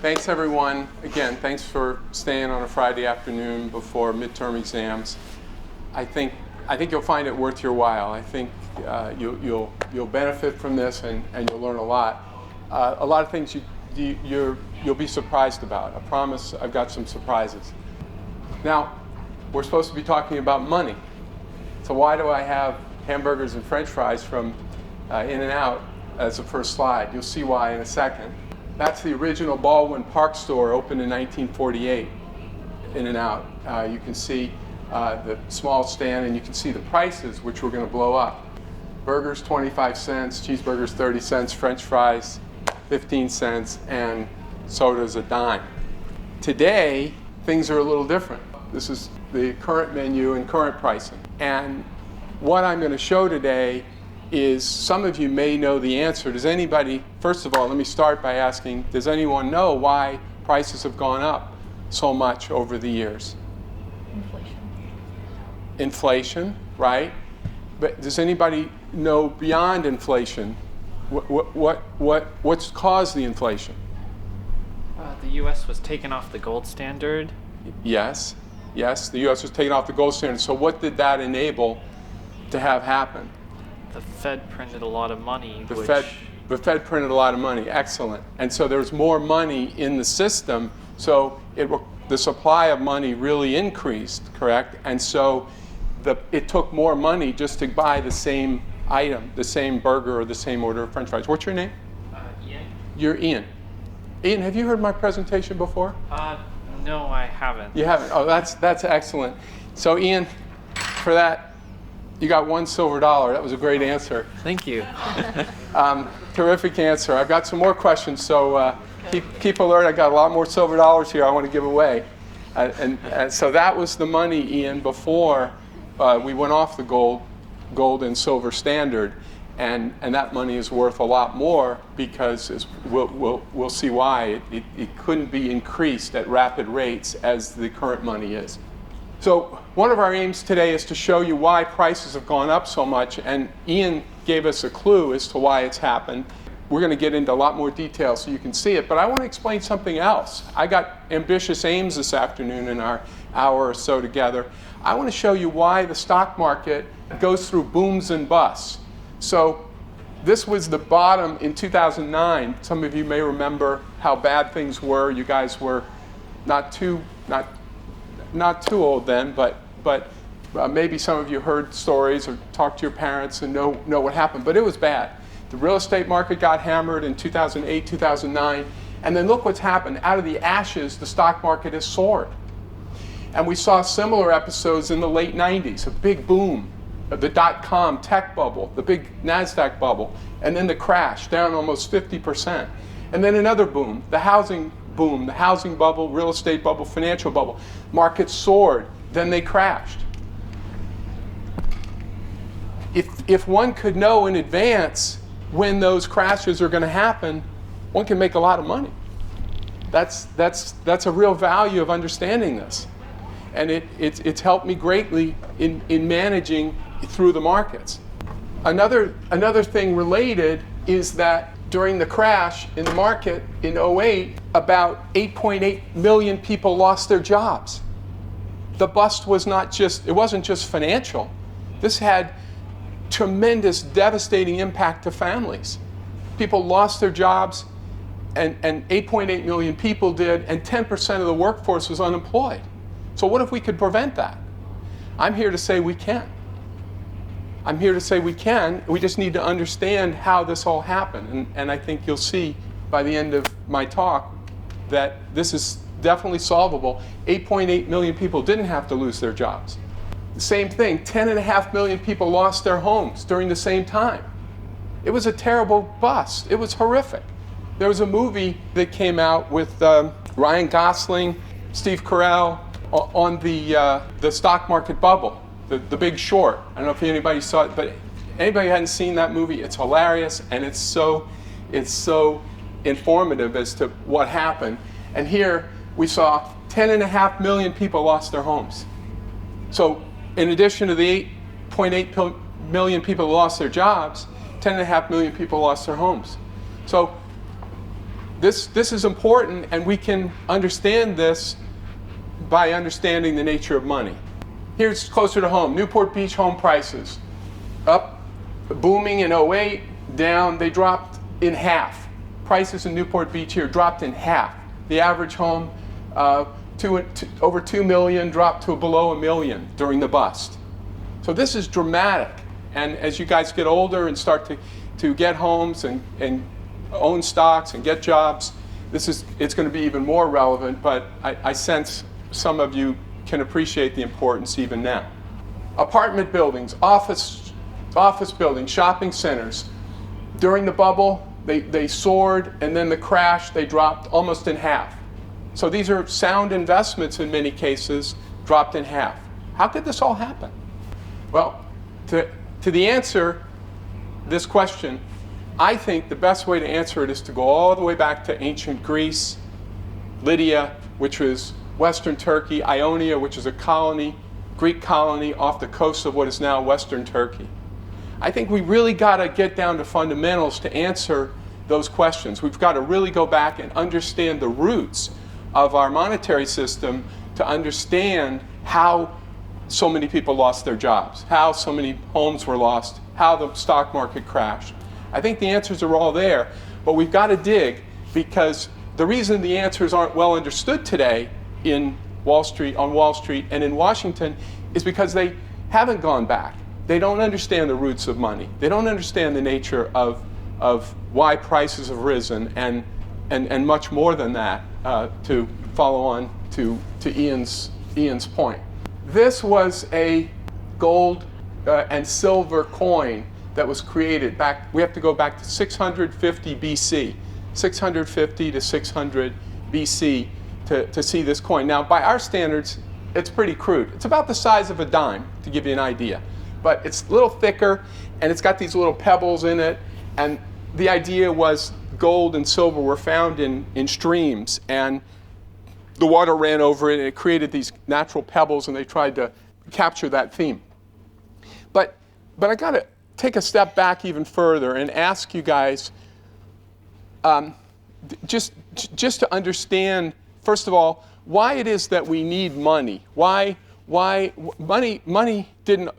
Thanks, everyone. Again, thanks for staying on a Friday afternoon before midterm exams. I think you'll find it worth your while. I think you'll benefit from this, and you'll learn a lot. A lot of things you'll be surprised about. I promise I've got some surprises. Now, we're supposed to be talking about money. So why do I have hamburgers and French fries from In-N-Out as the first slide? You'll see why in a second. That's the original Baldwin Park store, opened in 1948, In-N-Out. You can see the small stand, and you can see the prices, which we're going to blow up. Burgers 25 cents, cheeseburgers 30 cents, French fries 15 cents, and sodas a dime. Today, things are a little different. This is the current menu and current pricing. And what I'm going to show today is, some of you may know the answer. Does anybody, first of all, let me start by asking, does anyone know why prices have gone up so much over the years? Inflation, right? But does anybody know beyond inflation, what's caused the inflation? The U.S. was taken off the gold standard. Yes, the U.S. was taken off the gold standard. So what did that enable to have happen? The Fed printed a lot of money. The Fed printed a lot of money. Excellent. And so there's more money in the system. So the supply of money really increased, correct? And so it took more money just to buy the same item, the same burger or the same order of French fries. What's your name? Ian. You're Ian. Ian, have you heard my presentation before? No, I haven't. You haven't? Oh, that's excellent. So Ian, for that, you got $1 silver. That was a great answer. Thank you. Terrific answer. I've got some more questions, so keep alert. I got a lot more silver dollars here I want to give away. And so that was the money, Ian, before we went off the gold and silver standard. And that money is worth a lot more because we'll see why it couldn't be increased at rapid rates as the current money is. So one of our aims today is to show you why prices have gone up so much, and Ian gave us a clue as to why it's happened. We're going to get into a lot more detail so you can see it, but I want to explain something else. I got ambitious aims this afternoon in our hour or so together. I want to show you why the stock market goes through booms and busts. So this was the bottom in 2009. Some of you may remember how bad things were. You guys were not too old then, but maybe some of you heard stories or talked to your parents and know what happened. But it was bad. The real estate market got hammered in 2008, 2009. And then look what's happened. Out of the ashes, the stock market has soared. And we saw similar episodes in the late 90s, a big boom. The dot-com tech bubble, the big NASDAQ bubble, and then the crash, down almost 50%. And then another boom, the housing bubble, real estate bubble, financial bubble. Markets soared, then they crashed. If one could know in advance when those crashes are going to happen, one can make a lot of money. That's a real value of understanding this. And it's helped me greatly in managing through the markets. Another thing related is that during the crash in the market in 2008, about 8.8 million people lost their jobs. The bust wasn't just financial. This had tremendous, devastating impact to families. People lost their jobs, and 8.8 million people did, and 10% of the workforce was unemployed. So what if we could prevent that? I'm here to say we can. We just need to understand how this all happened. And I think you'll see by the end of my talk that this is definitely solvable. 8.8 million people didn't have to lose their jobs. The same thing, 10.5 million people lost their homes during the same time. It was a terrible bust. It was horrific. There was a movie that came out with Ryan Gosling, Steve Carell, on the stock market bubble. The Big Short. I don't know if anybody saw it, but anybody who hadn't seen that movie, it's hilarious, and it's so informative as to what happened. And here we saw 10.5 million people lost their homes. So in addition to the 8.8 million people who lost their jobs, 10.5 million people lost their homes. So This is important, and we can understand this by understanding the nature of money. Here's closer to home. Newport Beach home prices. Up, booming in '08, down, they dropped in half. Prices in Newport Beach here dropped in half. The average home, over 2 million, dropped to below $1 million during the bust. So this is dramatic. And as you guys get older and start to get homes and own stocks and get jobs, it's going to be even more relevant, but I sense some of you can appreciate the importance even now. Apartment buildings, office buildings, shopping centers. During the bubble, they soared, and then the crash, they dropped almost in half. So these are sound investments in many cases, dropped in half. How could this all happen? Well, to the answer this question, I think the best way to answer it is to go all the way back to ancient Greece, Lydia, which was Western Turkey, Ionia, which is a colony, Greek colony off the coast of what is now Western Turkey. I think we really got to get down to fundamentals to answer those questions. We've got to really go back and understand the roots of our monetary system to understand how so many people lost their jobs, how so many homes were lost, how the stock market crashed. I think the answers are all there, but we've got to dig, because the reason the answers aren't well understood today on Wall Street and in Washington is because they haven't gone back. They don't understand the roots of money. They don't understand the nature of why prices have risen and much more than that, to follow on to Ian's point. This was a gold and silver coin that was created back, we have to go back to 650 BC, 650 to 600 BC to see this coin. Now, by our standards, it's pretty crude. It's about the size of a dime, to give you an idea. But it's a little thicker, and it's got these little pebbles in it. And the idea was gold and silver were found in streams, and the water ran over it, and it created these natural pebbles, and they tried to capture that theme. But I got to take a step back even further and ask you guys, just to understand, first of all, why it is that we need money. Why money didn't,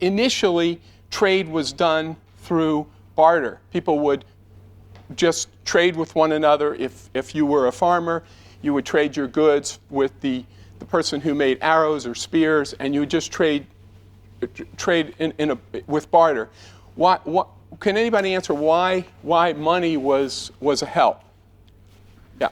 initially trade was done through barter. People would just trade with one another. If you were a farmer, you would trade your goods with the person who made arrows or spears, and you would just trade with barter. What can anybody answer why money was a help? Yeah.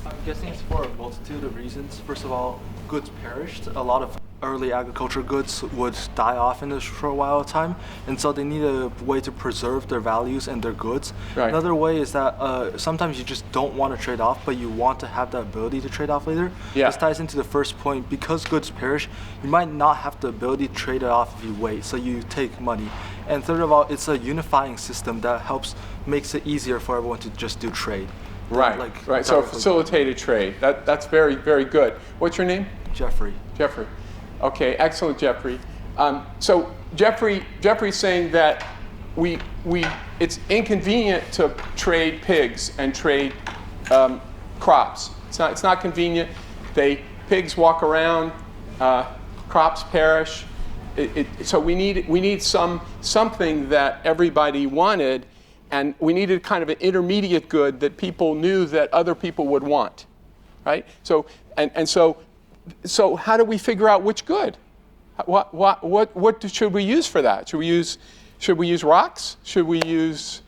I'm guessing it's for a multitude of reasons. First of all, goods perished. A lot of early agricultural goods would die off in a short while of time, and so they need a way to preserve their values and their goods. Right. Another way is that sometimes you just don't want to trade off, but you want to have the ability to trade off later. Yeah. This ties into the first point. Because goods perish, you might not have the ability to trade it off if you wait, so you take money. And third of all, it's a unifying system that makes it easier for everyone to just do trade. Right. Right. So facilitated trade. That's very, very good. What's your name? Jeffrey. Jeffrey. Okay, excellent, Jeffrey. So Jeffrey's saying that it's inconvenient to trade pigs and trade crops. It's not convenient. Pigs walk around, crops perish. So we need something that everybody wanted, and we needed kind of an intermediate good that people knew that other people would want, right? So how do we figure out which good? What should we use for that? Should we use rocks? Should we use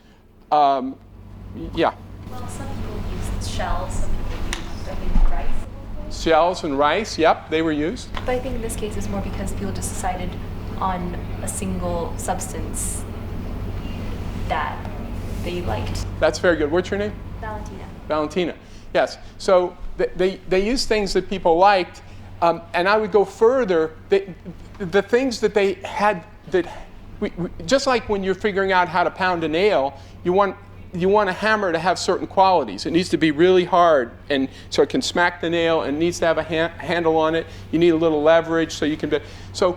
yeah? Well, some people use shells. Some people use, I think, rice. Shells and rice. Yep, they were used. But I think in this case it's more because people just decided on a single substance that they liked. That's very good. What's your name? Valentina. Valentina. Yes. So they used things that people liked. And I would go further. The things that they had just like when you're figuring out how to pound a nail, you want a hammer to have certain qualities. It needs to be really hard, and so it can smack the nail, and needs to have a handle on it. You need a little leverage so you can. So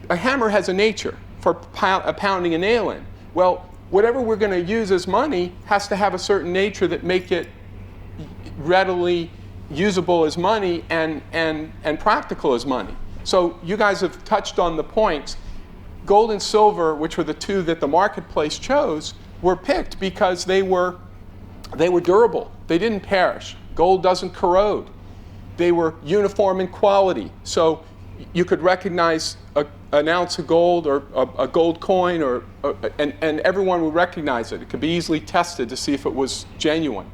a hammer has a nature for pounding a nail in. Well, whatever we're going to use as money has to have a certain nature that make it readily usable as money and practical as money. So you guys have touched on the points. Gold and silver, which were the two that the marketplace chose, were picked because they were durable. They didn't perish. Gold doesn't corrode. They were uniform in quality. So you could recognize an ounce of gold or a gold coin, and everyone would recognize it. It could be easily tested to see if it was genuine.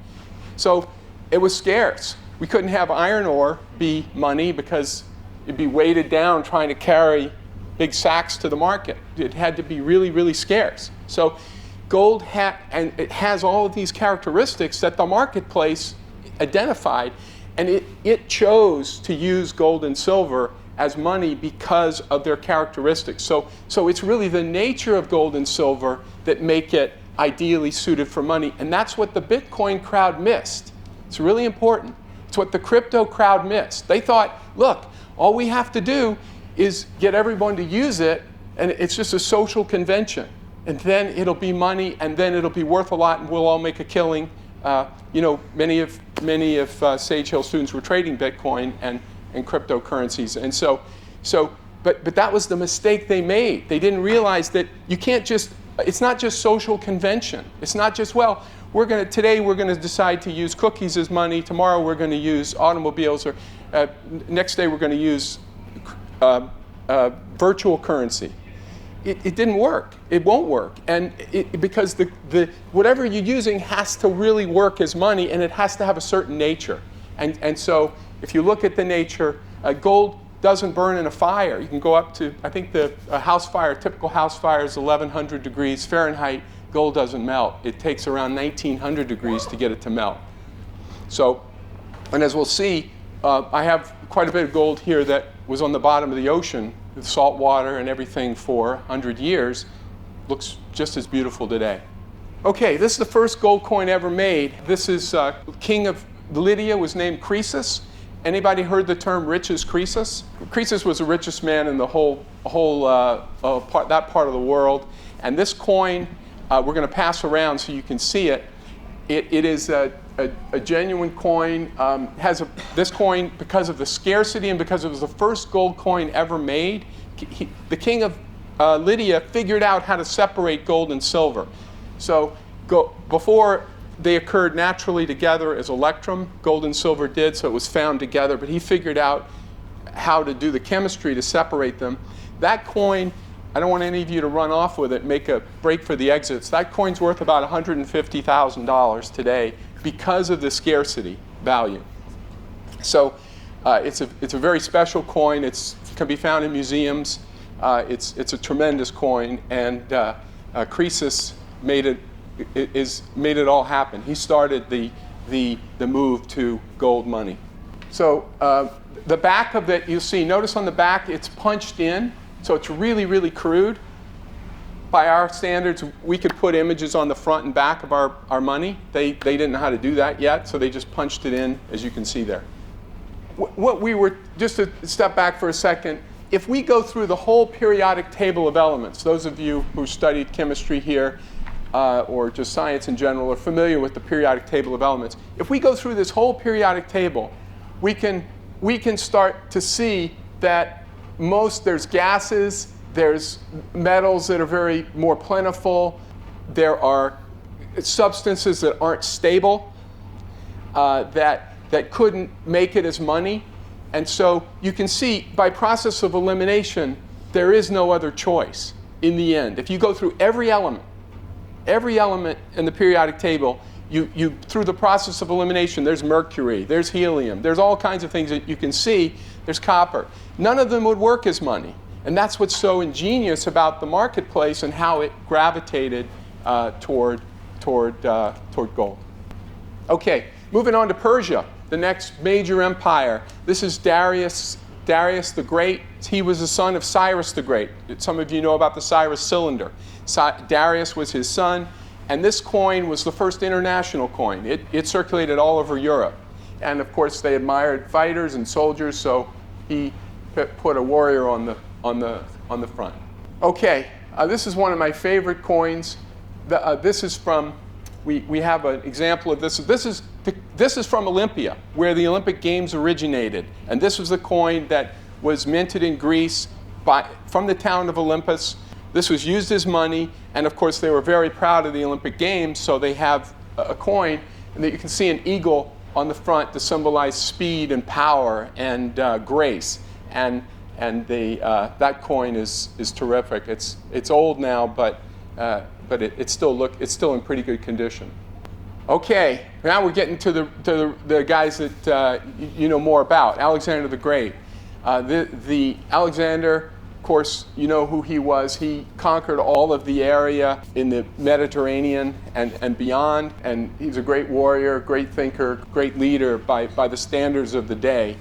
So it was scarce. We couldn't have iron ore be money because it'd be weighted down trying to carry big sacks to the market. It had to be really, really scarce. So gold and it has all of these characteristics that the marketplace identified, and it chose to use gold and silver as money because of their characteristics. So it's really the nature of gold and silver that make it ideally suited for money, and that's what the Bitcoin crowd missed. It's really important. It's what the crypto crowd missed. They thought, look, all we have to do is get everyone to use it, and it's just a social convention. And then it'll be money, and then it'll be worth a lot, and we'll all make a killing. Many of Sage Hill students were trading Bitcoin and cryptocurrencies, and but that was the mistake they made. They didn't realize that you can't just. It's not just social convention. It's not just, well, today we're going to decide to use cookies as money. Tomorrow we're going to use automobiles, or next day we're going to use virtual currency. It didn't work. It won't work, and because the whatever you're using has to really work as money, and it has to have a certain nature. And so if you look at the nature, gold doesn't burn in a fire. You can go up to, I think typical house fire is 1100 degrees Fahrenheit. Gold doesn't melt. It takes around 1900 degrees to get it to melt. So, and as we'll see, I have quite a bit of gold here that was on the bottom of the ocean with salt water and everything for 100 years. Looks just as beautiful today. Okay, this is the first gold coin ever made. This is King of Lydia, was named Croesus. Anybody heard the term rich as Croesus? Croesus was the richest man in the whole that part of the world. And this coin, we're going to pass around so you can see it. It is a genuine coin. This coin, because of the scarcity and because it was the first gold coin ever made, the king of Lydia figured out how to separate gold and silver. So before they occurred naturally together as electrum, gold and silver did, so it was found together, but he figured out how to do the chemistry to separate them. That coin, I don't want any of you to run off with it, make a break for the exits. That coin's worth about $150,000 today because of the scarcity value. So it's a very special coin. It can be found in museums. It's a tremendous coin, and Croesus made it all happen. He started the move to gold money. So the back of it, you'll see, notice on the back it's punched in, so it's really, really crude. By our standards, we could put images on the front and back of our money. They didn't know how to do that yet, so they just punched it in, as you can see there. Just to step back for a second, if we go through the whole periodic table of elements, those of you who studied chemistry here, or just science in general, are familiar with the periodic table of elements. If we go through this whole periodic table, we can start to see that there's gases, there's metals that are very more plentiful, there are substances that aren't stable, that couldn't make it as money. And so you can see, by process of elimination, there is no other choice in the end. If you go through every element in the periodic table, you through the process of elimination, there's mercury, there's helium, there's all kinds of things that you can see, there's copper. None of them would work as money. And that's what's so ingenious about the marketplace and how it gravitated toward gold. Okay, moving on to Persia, the next major empire. This is Darius the Great. He was the son of Cyrus the Great. Some of you know about the Cyrus cylinder. Darius was his son, and this coin was the first international coin. It circulated all over Europe. And of course, they admired fighters and soldiers, so he put a warrior on the front. Okay, this is one of my favorite coins. This is from, we have an example of this. This this is from Olympia, where the Olympic Games originated. And this was the coin that was minted in Greece from the town of Olympus. This was used as money, and of course they were very proud of the Olympic Games, so they have a coin, and that you can see an eagle on the front to symbolize speed and power and grace. And that coin is terrific. It's old now, but it's still in pretty good condition. Okay, now we're getting to the guys that you know more about. Alexander the Great. The Alexander, of course, you know who he was. He conquered all of the area in the Mediterranean and beyond, and he's a great warrior, great thinker, great leader by the standards of the day.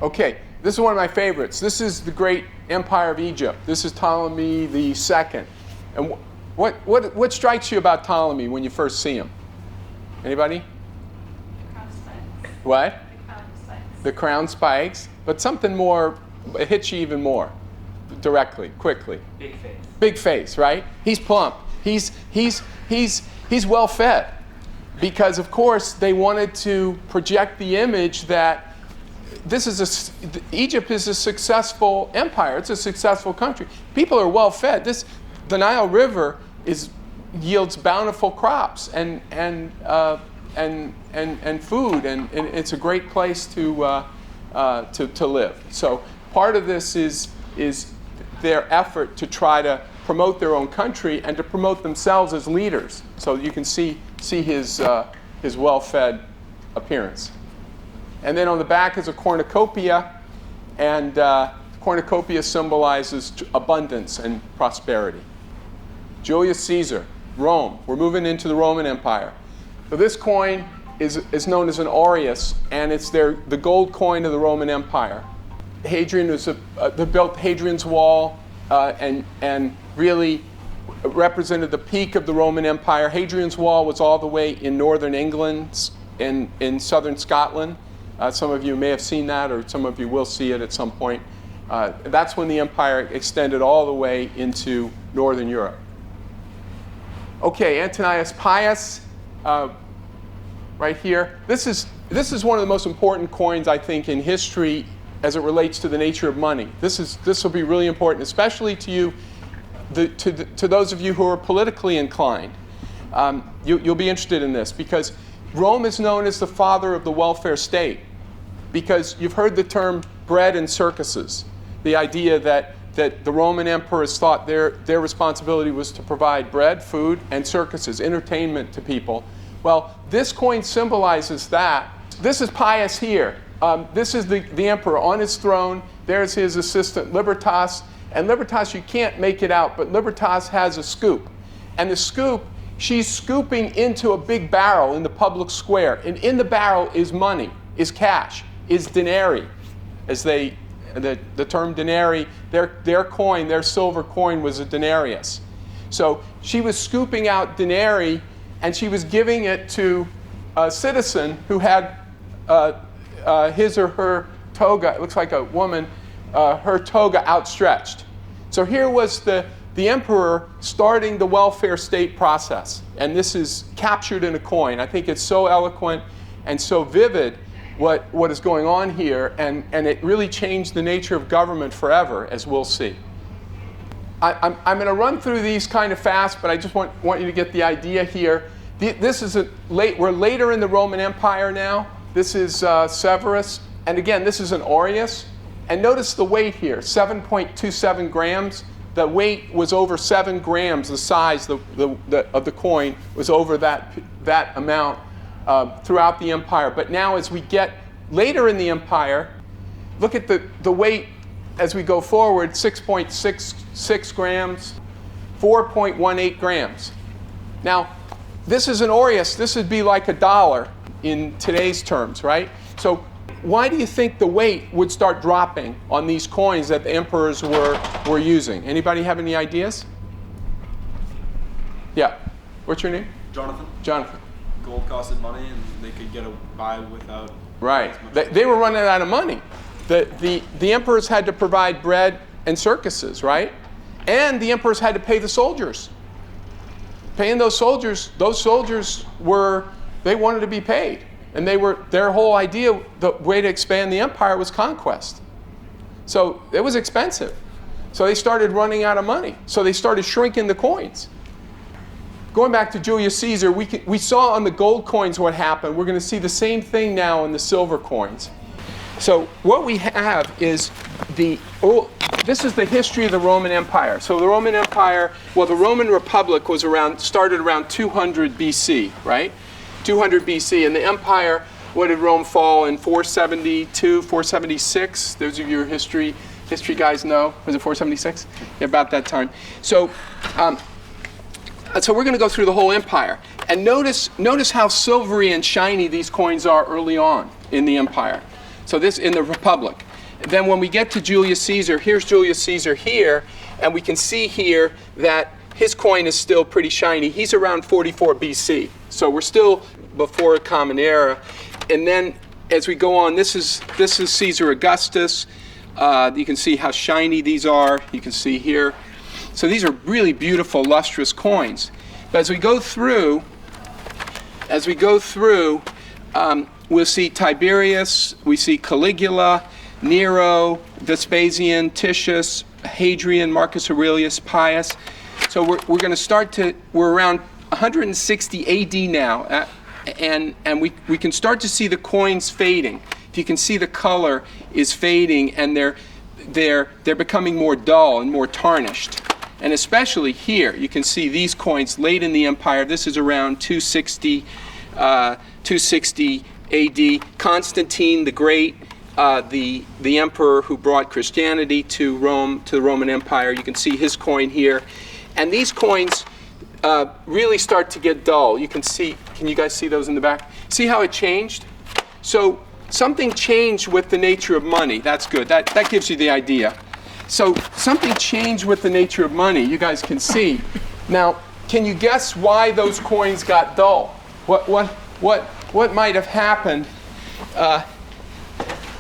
Okay, this is one of my favorites. This is the great empire of Egypt. This is Ptolemy II. And what strikes you about Ptolemy when you first see him? Anybody? The crown spikes. What? The crown spikes. The crown spikes, but something more, it hits you even more directly, quickly. Big face. Big face, right? He's plump. He's well fed, because of course they wanted to project the image that Egypt is a successful empire. It's a successful country. People are well fed. The Nile River yields bountiful crops and food, and it's a great place to live. So part of this is their effort to try to promote their own country and to promote themselves as leaders. So you can see his well-fed appearance. And then on the back is a cornucopia, and cornucopia symbolizes abundance and prosperity. Julius Caesar, Rome. We're moving into the Roman Empire. So this coin is known as an aureus, and it's the gold coin of the Roman Empire. Hadrian they built Hadrian's Wall and really represented the peak of the Roman Empire. Hadrian's Wall was all the way in northern England, in southern Scotland. Some of you may have seen that, or some of you will see it at some point. That's when the empire extended all the way into northern Europe. Okay, Antonius Pius, right here. This is one of the most important coins, I think, in history as it relates to the nature of money. This will be really important, especially to you, to those of you who are politically inclined. You'll be interested in this, because Rome is known as the father of the welfare state, because you've heard the term bread and circuses, the idea that the Roman emperors thought their responsibility was to provide bread, food, and circuses, entertainment to people. Well, this coin symbolizes that. This is Pius here. This is the emperor on his throne. There's his assistant, Libertas. And Libertas, you can't make it out, but Libertas has a scoop. And the scoop, she's scooping into a big barrel in the public square. And in the barrel is money, is cash, is denarii, as the term denarii, their coin, their silver coin was a denarius. So she was scooping out denarii, and she was giving it to a citizen who had his or her toga, it looks like a woman, her toga outstretched. So here was the emperor starting the welfare state process. And this is captured in a coin. I think it's so eloquent and so vivid what is going on here, and it really changed the nature of government forever, as we'll see. I'm going to run through these kind of fast, but I just want you to get the idea here. We're later in the Roman Empire now. This is Severus, and again, this is an aureus. And notice the weight here, 7.27 grams. The weight was over 7 grams. The size of the coin was over that amount throughout the empire. But now as we get later in the empire, look at the weight as we go forward, 6.66 grams, 4.18 grams. Now, this is an aureus. This would be like $1 in today's terms, right? So why do you think the weight would start dropping on these coins that the emperors were using? Anybody have any ideas? Yeah. What's your name? Jonathan. Jonathan. Gold costed money, and they could get by without. Right. They were running out of money. The emperors had to provide bread and circuses, right? And the emperors had to pay the soldiers. Paying those soldiers were They wanted to be paid. And their whole idea, the way to expand the empire was conquest. So it was expensive. So they started running out of money. So they started shrinking the coins. Going back to Julius Caesar, we saw on the gold coins what happened. We're going to see the same thing now in the silver coins. So what we have is this is the history of the Roman Empire. So the Roman Empire, well, the Roman Republic started around 200 BC, right? 200 BC, and the empire, what did Rome fall in 472, 476? Those of you who are history guys know. Was it 476? Yeah, about that time. So we're going to go through the whole empire. And notice how silvery and shiny these coins are early on in the empire. So this in the Republic. Then when we get to Julius Caesar, here's Julius Caesar here, and we can see here that his coin is still pretty shiny. He's around 44 BC. So we're still before a Common Era. And then as we go on, this is Caesar Augustus. You can see how shiny these are. You can see here. So these are really beautiful, lustrous coins. But as we go through, we'll see Tiberius, we see Caligula, Nero, Vespasian, Titius, Hadrian, Marcus Aurelius, Pius. So we're going to we're around 160 AD now, and we can start to see the coins fading. If you can see, the color is fading, and they're becoming more dull and more tarnished. And especially here, you can see these coins late in the empire. This is around 260 AD. Constantine the Great, the emperor who brought Christianity to Rome, to the Roman Empire. You can see his coin here. And these coins really start to get dull. You can you guys see those in the back? See how it changed? So something changed with the nature of money. That's good. That gives you the idea. So something changed with the nature of money. You guys can see. Now, can you guess why those coins got dull? What might have happened?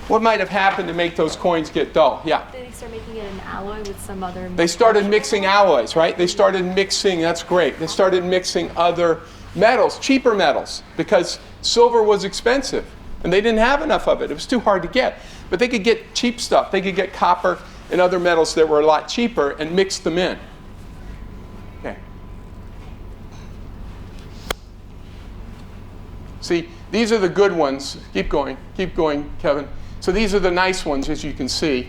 What might have happened to make those coins get dull? Yeah. Did they start making it an alloy with some other? They started mixing alloys, right? They started mixing. That's great. They started mixing other metals, cheaper metals, because silver was expensive, and they didn't have enough of it. It was too hard to get. But they could get cheap stuff. They could get copper and other metals that were a lot cheaper and mix them in. Okay. See, these are the good ones. Keep going, Kevin. So these are the nice ones, as you can see.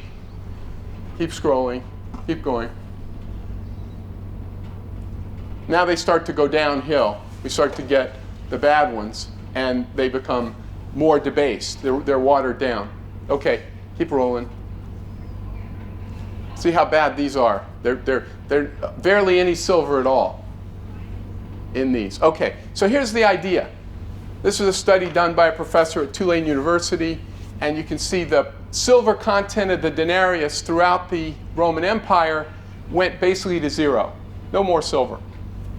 Keep scrolling, keep going. Now they start to go downhill. We start to get the bad ones, and they become more debased. They're watered down. Okay, keep rolling. See how bad these are. They're barely any silver at all in these. Okay, so here's the idea. This was a study done by a professor at Tulane University, and you can see the silver content of the denarius throughout the Roman Empire went basically to zero. No more silver.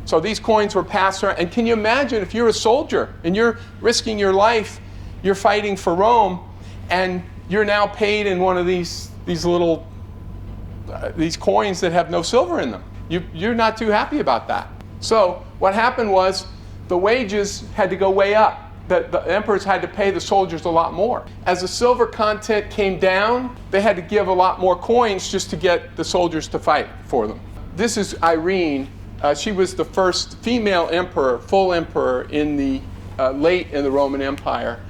So these coins were passed around. And can you imagine if you're a soldier and you're risking your life, you're fighting for Rome, and you're now paid in one of these little these coins that have no silver in them. You're not too happy about that. So what happened was the wages had to go way up. The emperors had to pay the soldiers a lot more. As the silver content came down, they had to give a lot more coins just to get the soldiers to fight for them. This is Irene. She was the first female emperor, full emperor, in the late in the Roman Empire.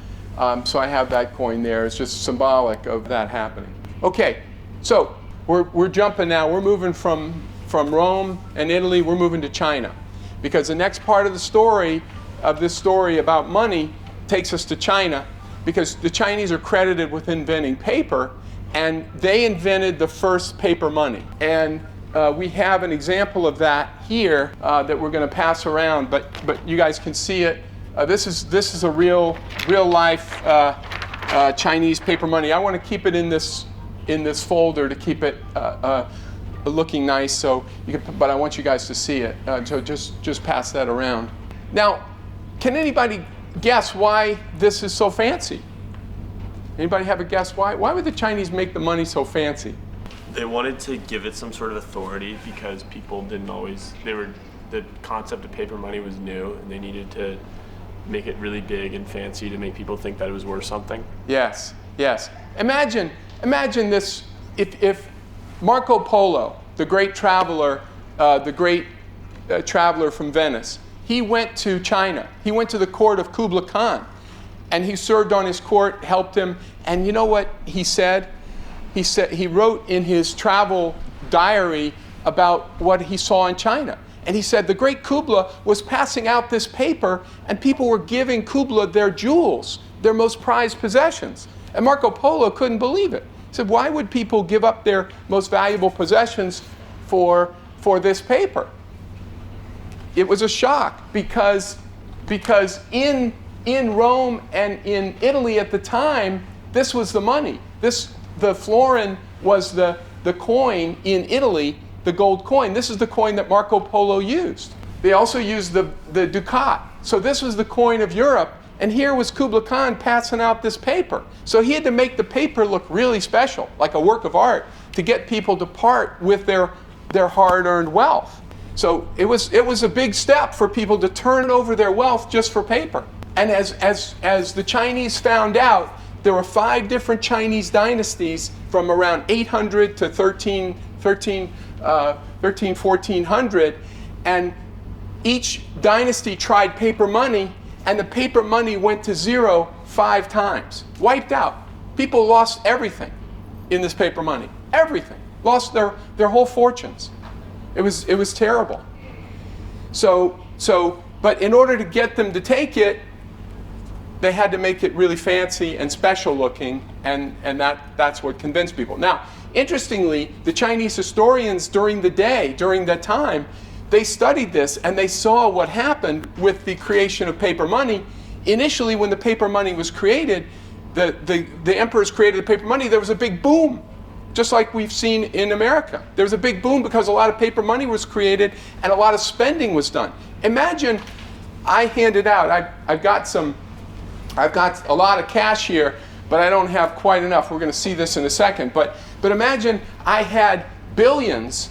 So I have that coin there. It's just symbolic of that happening. Okay, so we're jumping now. We're moving from Rome and Italy. We're moving to China, because the next part of the story of this story about money takes us to China, because the Chinese are credited with inventing paper, and they invented the first paper money. And we have an example of that here that we're going to pass around, but you guys can see it. This is a real life Chinese paper money. I want to keep it in this folder to keep it looking nice. So but I want you guys to see it. So just pass that around. Now, can anybody guess why this is so fancy? Anybody have a guess why? Why would the Chinese make the money so fancy? They wanted to give it some sort of authority, because people didn't always, the concept of paper money was new, and they needed to make it really big and fancy to make people think that it was worth something. Yes, yes. Imagine this, if Marco Polo, the great traveler, traveler from Venice, he went to China. He went to the court of Kublai Khan, and he served on his court, helped him. And you know what he said? He wrote in his travel diary about what he saw in China. And he said the great Kublai was passing out this paper, and people were giving Kublai their jewels, their most prized possessions. And Marco Polo couldn't believe it. He said, why would people give up their most valuable possessions for this paper? It was a shock because in Rome and in Italy at the time, this was the money. The florin was the coin in Italy, the gold coin. This is the coin that Marco Polo used. They also used the ducat. So this was the coin of Europe, and here was Kublai Khan passing out this paper. So he had to make the paper look really special, like a work of art, to get people to part with their hard-earned wealth. So it was a big step for people to turn over their wealth just for paper. And as the Chinese found out, there were 5 different Chinese dynasties from around 800 to 1400, and each dynasty tried paper money, and the paper money went to zero 5 times. Wiped out. People lost everything in this paper money. Everything. Lost their whole fortunes. It was terrible. But in order to get them to take it, they had to make it really fancy and special looking, and that's what convinced people. Now, interestingly, the Chinese historians during that time, they studied this and they saw what happened with the creation of paper money. Initially, when the paper money was created, the emperors created the paper money, there was a big boom, just like we've seen in America. There was a big boom because a lot of paper money was created and a lot of spending was done. Imagine I handed out, I've got a lot of cash here, but I don't have quite enough. We're going to see this in a second. But imagine I had billions,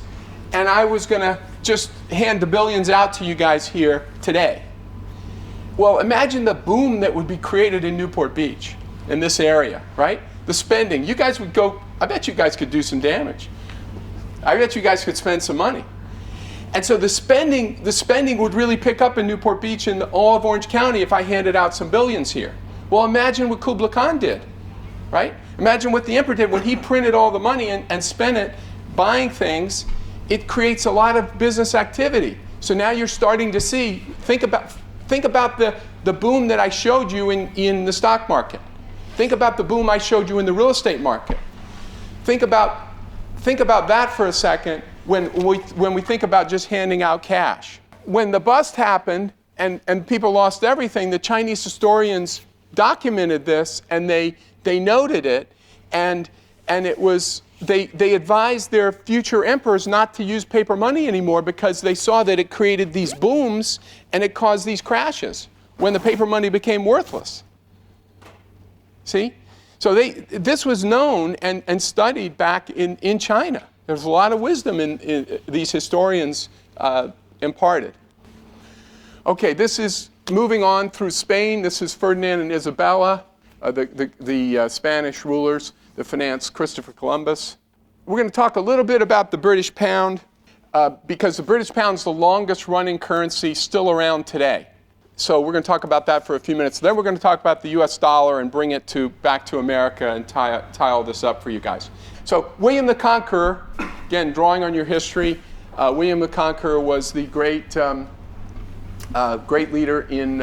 and I was going to just hand the billions out to you guys here today. Well, imagine the boom that would be created in Newport Beach, in this area, right? The spending. You guys would go, I bet you guys could do some damage. I bet you guys could spend some money. And so the spending would really pick up in Newport Beach and all of Orange County if I handed out some billions here. Well, imagine what Kublai Khan did, right? Imagine what the emperor did when he printed all the money and spent it buying things. It creates a lot of business activity. So now you're starting to see, think about the boom that I showed you in the stock market. Think about the boom I showed you in the real estate market. Think about that for a second when we think about just handing out cash. When the bust happened and people lost everything, the Chinese historians documented this and they noted it, and it was they advised their future emperors not to use paper money anymore because they saw that it created these booms and it caused these crashes when the paper money became worthless. See? So this was known and studied back in China. There's a lot of wisdom in these historians imparted. Okay, this is moving on through Spain. This is Ferdinand and Isabella, the Spanish rulers that financed Christopher Columbus. We're going to talk a little bit about the British pound because the British pound is the longest running currency still around today. So we're going to talk about that for a few minutes. Then we're going to talk about the US dollar and bring it back to America and tie all this up for you guys. So William the Conqueror, again, drawing on your history, William the Conqueror was the great leader in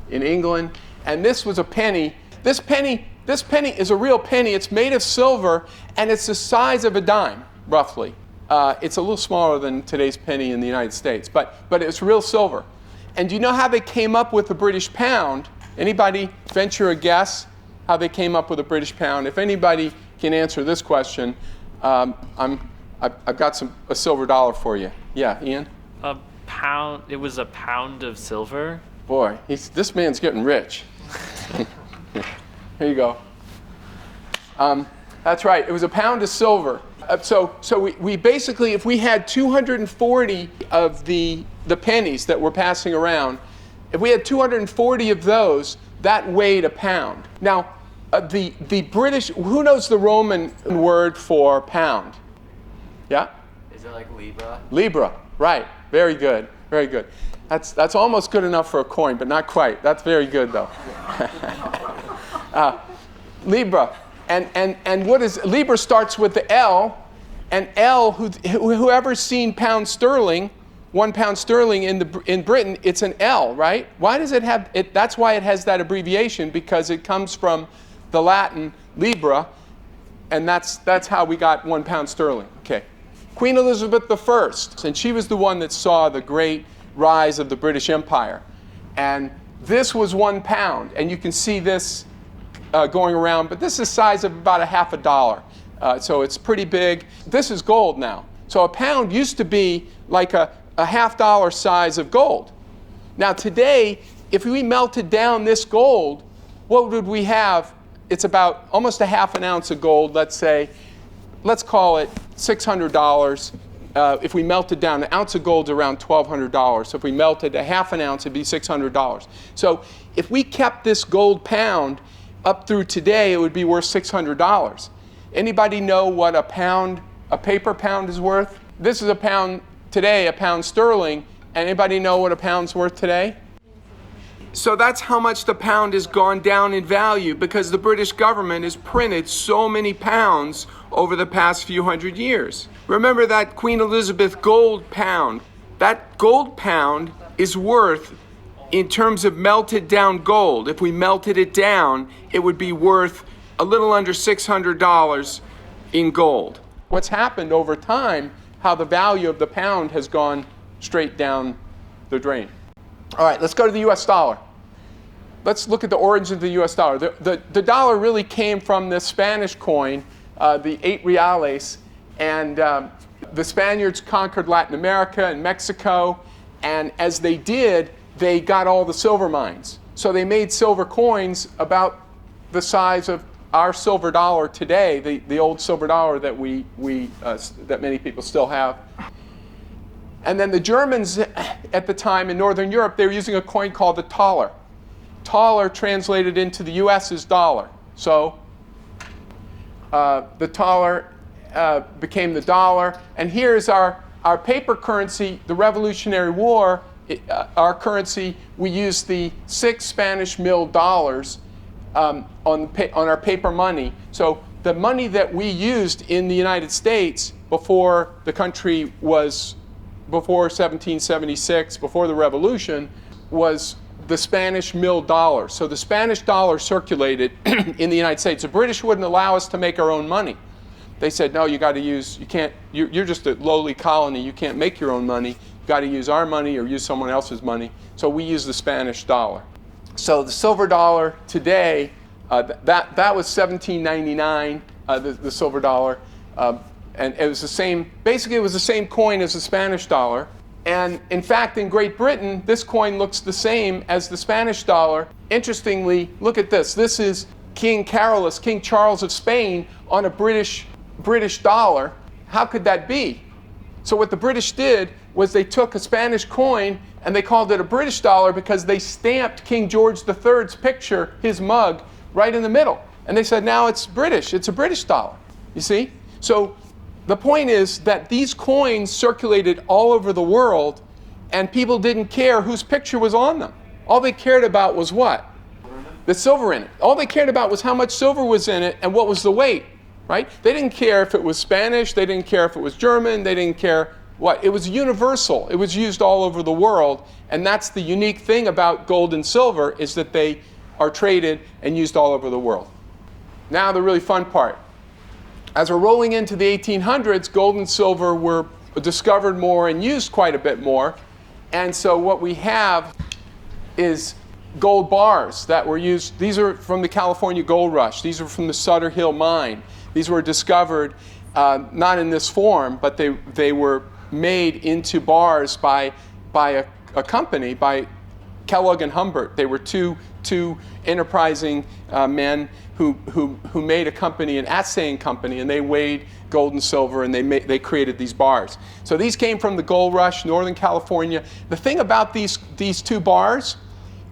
England. And this was a penny. This penny is a real penny. It's made of silver, and it's the size of a dime, roughly. It's a little smaller than today's penny in the United States, but it's real silver. And do you know how they came up with the British pound? Anybody venture a guess how they came up with the British pound? If anybody can answer this question, I've got a silver dollar for you. Yeah, Ian? A pound. It was a pound of silver. Boy, this man's getting rich. Here you go. That's right. It was a pound of silver. So we basically, if we had 240 of the pennies that were passing around, If we had 240 of those, that weighed a pound. Now, the British, who knows the Roman word for pound? Yeah? Is it like Libra? Libra, right. Very good, very good. That's almost good enough for a coin, but not quite. That's very good, though. Libra. And what is, Libra starts with the L, and L, whoever's seen pound sterling, 1 pound sterling in Britain, it's an L, right? Why does it have it? That's why it has that abbreviation, because it comes from the Latin Libra, and that's how we got 1 pound sterling. Okay. Queen Elizabeth I, and she was the one that saw the great rise of the British Empire. And this was 1 pound, and you can see this going around, but this is the size of about a half a dollar. So it's pretty big. This is gold now. So a pound used to be like a $50 size of gold. Now today, if we melted down this gold, what would we have? It's about almost a half an ounce of gold, let's say. Let's call it $600. If we melted down, an ounce of gold is around $1,200. So if we melted a half an ounce, it'd be $600. So if we kept this gold pound up through today, it would be worth $600. Anybody know what a paper pound is worth? This is a pound today, a pound sterling. Anybody know what a pound's worth today? So that's how much the pound has gone down in value, because the British government has printed so many pounds over the past few hundred years. Remember that Queen Elizabeth gold pound. That gold pound is worth, in terms of melted down gold, if we melted it down, it would be worth a little under $600 in gold. What's happened over time, how the value of the pound has gone straight down the drain. All right, let's go to the US dollar. Let's look at the origins of the US dollar. The dollar really came from the Spanish coin, the 8 reales, and the Spaniards conquered Latin America and Mexico, and as they did, they got all the silver mines. So they made silver coins about the size of our silver dollar today, the old silver dollar that that many people still have. And then the Germans at the time in Northern Europe, they were using a coin called the thaler. Thaler translated into the US is dollar. So the thaler became the dollar. And here's our paper currency, the Revolutionary War, our currency, we used the 6 Spanish mil dollars on our paper money. So the money that we used in the United States before the country was, before 1776, before the Revolution, was the Spanish mil dollar. So the Spanish dollar circulated in the United States. The British wouldn't allow us to make our own money. They said, no, you got to use, you can't, you're just a lowly colony, you can't make your own money. You got to use our money or use someone else's money. So we use the Spanish dollar. So the silver dollar today, that was $17.99, the silver dollar. And it was the same, basically it was the same coin as the Spanish dollar. And in fact, in Great Britain, this coin looks the same as the Spanish dollar. Interestingly, look at this. This is King Carolus, King Charles of Spain, on a British dollar. How could that be? So what the British did was they took a Spanish coin and they called it a British dollar because they stamped King George III's picture, his mug, right in the middle. And they said, now it's British, it's a British dollar. You see? So the point is that these coins circulated all over the world and people didn't care whose picture was on them. All they cared about was what? The silver in it. All they cared about was how much silver was in it and what was the weight, right? They didn't care if it was Spanish, they didn't care if it was German, they didn't care what. It was universal. It was used all over the world, and that's the unique thing about gold and silver, is that they are traded and used all over the world. Now the really fun part. As we're rolling into the 1800s, gold and silver were discovered more and used quite a bit more. And so what we have is gold bars that were used. These are from the California Gold Rush. These are from the Sutter Hill mine. These were discovered not in this form, but they were made into bars by a company, by Kellogg and Humbert. They were two enterprising men who made a company, an assaying company, and they weighed gold and silver, and they created these bars. So these came from the Gold Rush, Northern California. The thing about these two bars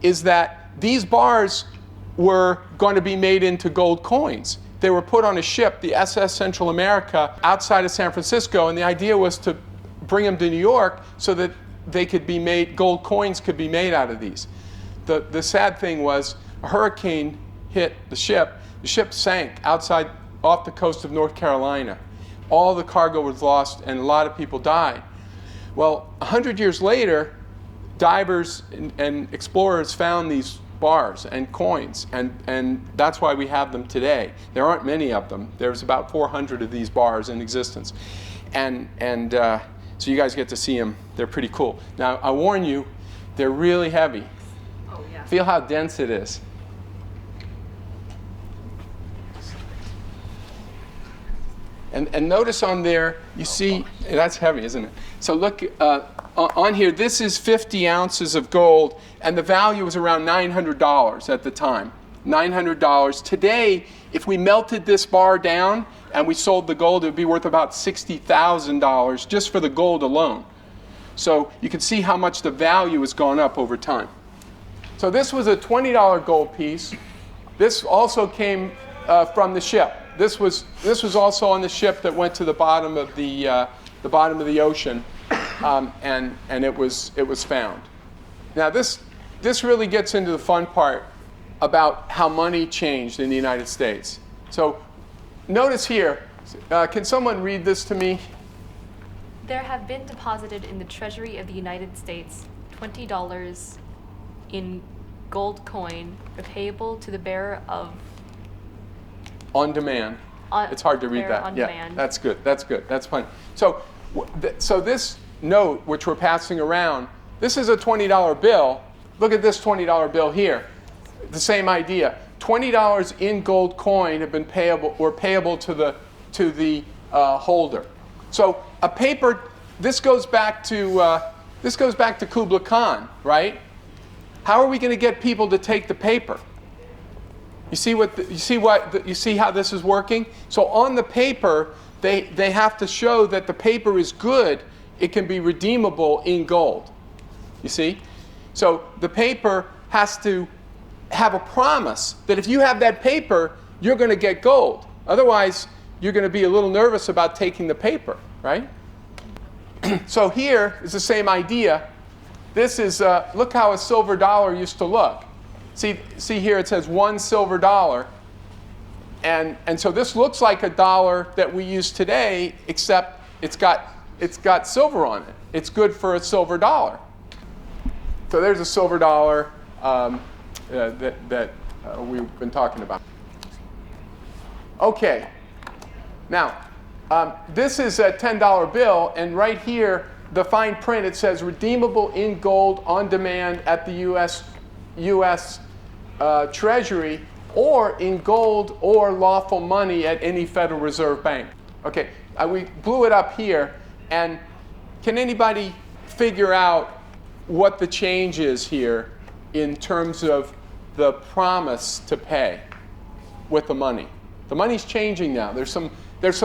is that these bars were going to be made into gold coins. They were put on a ship, the SS Central America, outside of San Francisco, and the idea was to bring them to New York so that they could be made, gold coins could be made out of these. The sad thing was a hurricane hit the ship sank outside off the coast of North Carolina. All the cargo was lost and a lot of people died. Well, 100 years later, divers and explorers found these bars and coins, and that's why we have them today. There aren't many of them. There's about 400 of these bars in existence. And so you guys get to see them. They're pretty cool. Now, I warn you, they're really heavy. Oh, yeah. Feel how dense it is. And notice on there, you see, that's heavy, isn't it? So look, on here, this is 50 ounces of gold, and the value was around $900 at the time. $900. Today, if we melted this bar down and we sold the gold, it would be worth about $60,000 just for the gold alone. So you can see how much the value has gone up over time. So this was a $20 gold piece. This also came from the ship. This was also on the ship that went to the bottom of the ocean, and it was found. Now this really gets into the fun part about how money changed in the United States. So notice here, can someone read this to me? There have been deposited in the Treasury of the United States $20 in gold coin repayable to the bearer of On demand. It's hard to read that. On Yeah, demand. that's good. That's good. That's fine. So this note, which we're passing around, this is a $20 bill. Look at this $20 bill here. The same idea. $20 in gold coin have been payable to the holder. So a paper. This goes back to Kubla Khan, right? How are we going to get people to take the paper? You see how this is working? So on the paper, they have to show that the paper is good. It can be redeemable in gold. You see? So the paper has to have a promise that if you have that paper, you're going to get gold. Otherwise, you're going to be a little nervous about taking the paper, right? So here is the same idea. This is, look how a silver dollar used to look. See here it says $1 silver. And so this looks like a dollar that we use today, except it's got silver on it. It's good for a silver dollar. So there's a silver dollar that we've been talking about. Okay. Now, this is a $10 bill, and right here, the fine print, it says redeemable in gold on demand at the U.S. Treasury, or in gold or lawful money at any Federal Reserve Bank. Okay, we blew it up here, and can anybody figure out what the change is here in terms of the promise to pay with the money? The money's changing now. There's some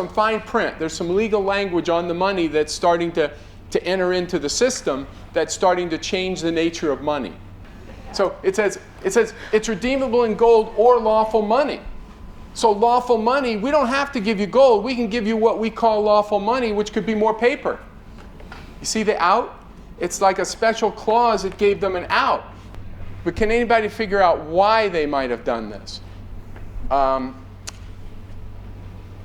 fine print. There's some legal language on the money that's starting to enter into the system that's starting to change the nature of money. So it says it's redeemable in gold or lawful money. So lawful money, we don't have to give you gold. We can give you what we call lawful money, which could be more paper. You see the out? It's like a special clause that gave them an out. But can anybody figure out why they might have done this? Go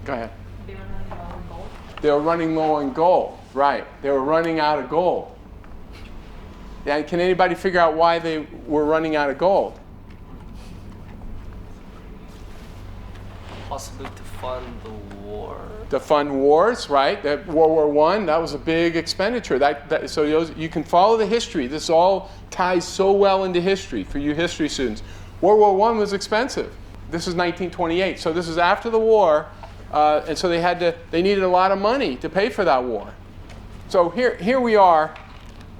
ahead. They were running low on gold. They were running low on gold, right. They were running out of gold. And can anybody figure out why they were running out of gold? Possibly to fund the war. To fund wars, right? That World War I, that was a big expenditure. So you can follow the history. This all ties so well into history for you history students. World War I was expensive. This is 1928. So this is after the war, and so they needed a lot of money to pay for that war. So here we are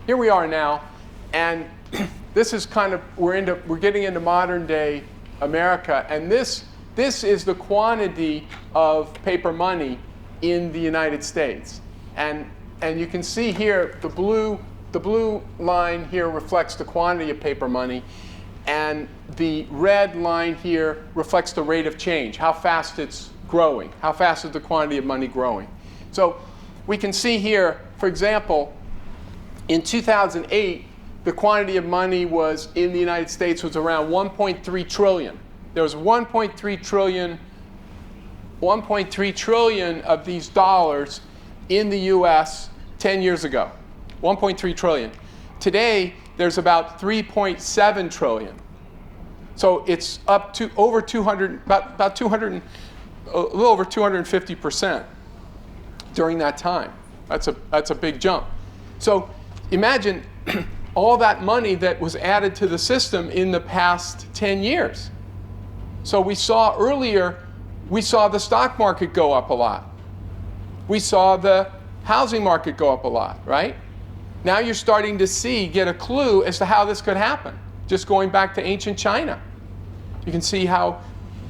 now. And this is kind of, we're getting into modern day America, and this is the quantity of paper money in the United States. And you can see here the blue line here reflects the quantity of paper money, And the red line here reflects the rate of change, how fast it's growing, how fast is the quantity of money growing. So we can see here, for example, in 2008, the quantity of money was in the United States was around 1.3 trillion. There was 1.3 trillion of these dollars in the US 10 years ago. 1.3 trillion. Today, there's about 3.7 trillion. So it's up to over 200, about 200, a little over 250% during that time. That's a big jump. So imagine all that money that was added to the system in the past 10 years. So we saw earlier, we saw the stock market go up a lot. We saw the housing market go up a lot, right? Now you're starting to get a clue as to how this could happen. Just going back to ancient China. You can see how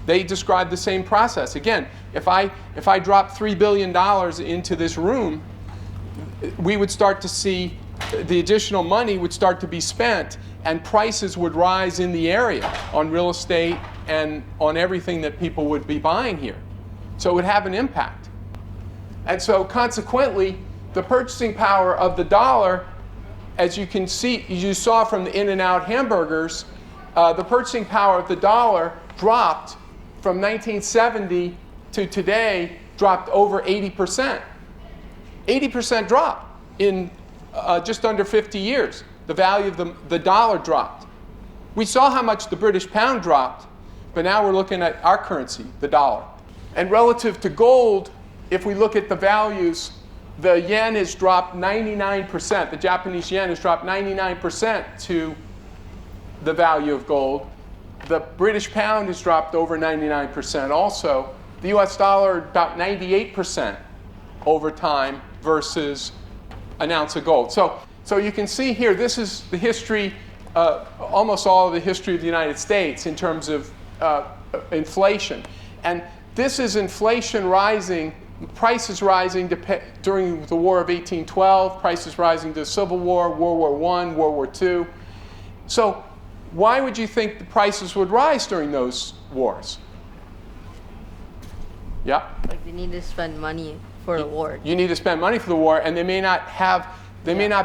they describe the same process. Again, if I drop $3 billion into this room, we would start to see the additional money would start to be spent, and prices would rise in the area on real estate and on everything that people would be buying here. So it would have an impact. And so consequently, the purchasing power of the dollar, as you can see, you saw from the In-N-Out hamburgers, the purchasing power of the dollar dropped from 1970 to today, dropped over 80%. 80% drop in just under 50 years. The value of the dollar dropped. We saw how much the British pound dropped, but now we're looking at our currency, the dollar. And relative to gold, if we look at the values, the yen has dropped 99%. The Japanese yen has dropped 99% to the value of gold. The British pound has dropped over 99% also. The US dollar about 98% over time versus an ounce of gold. So you can see here, this is the history, almost all of the history of the United States in terms of inflation. And this is inflation rising, prices rising during the War of 1812, prices rising to the Civil War, World War I, World War II. So why would you think the prices would rise during those wars? Yeah? Like they need to spend money for the war. You need to spend money for the war, and they may not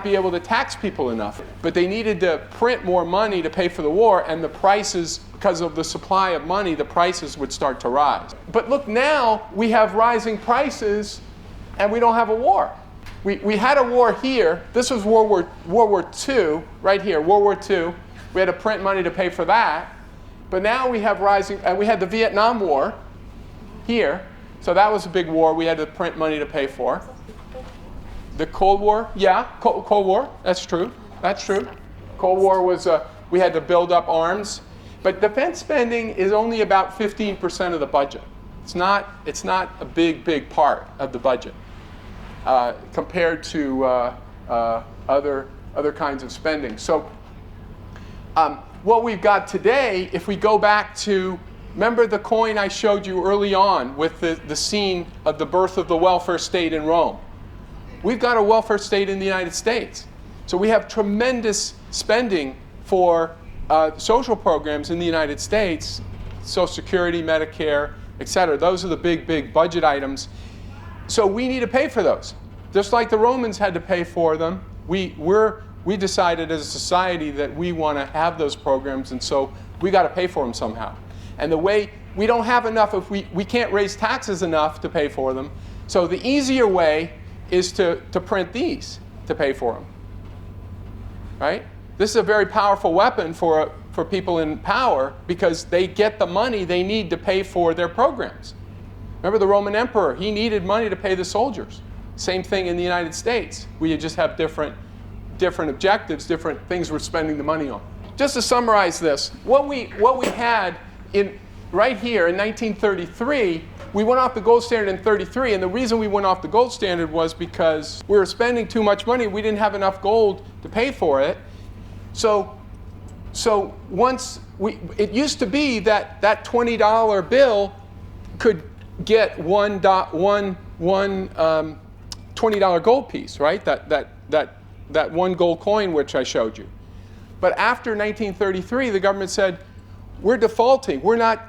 be able to tax people enough. But they needed to print more money to pay for the war, and the prices, because of the supply of money, the prices would start to rise. But look, now we have rising prices, and we don't have a war. We had a war here. This was World War II, right here, World War II. We had to print money to pay for that. But now we have rising, and we had the Vietnam War here. So that was a big war we had to print money to pay for. The Cold War, yeah, Cold War, that's true. That's true. Cold War was, we had to build up arms. But defense spending is only about 15% of the budget. It's not a big part of the budget compared to other kinds of spending. So what we've got today, if we go back to, remember the coin I showed you early on with the scene of the birth of the welfare state in Rome? We've got a welfare state in the United States. So we have tremendous spending for social programs in the United States, Social Security, Medicare, et cetera. Those are the big budget items. So we need to pay for those. Just like the Romans had to pay for them, we decided as a society that we want to have those programs, and so we got to pay for them somehow. And the way we don't have enough, if we can't raise taxes enough to pay for them, so the easier way is to print these to pay for them, right? This is a very powerful weapon for people in power because they get the money they need to pay for their programs. Remember the Roman emperor, he needed money to pay the soldiers. Same thing in the United States. We just have different objectives, different things we're spending the money on. Just to summarize this, what we had right here in 1933, we went off the gold standard in 33, and the reason we went off the gold standard was because we were spending too much money. We didn't have enough gold to pay for it. So once it used to be that $20 bill could get one $20 gold piece, right? That one gold coin which I showed you. But after 1933, the government said, we're defaulting. We're not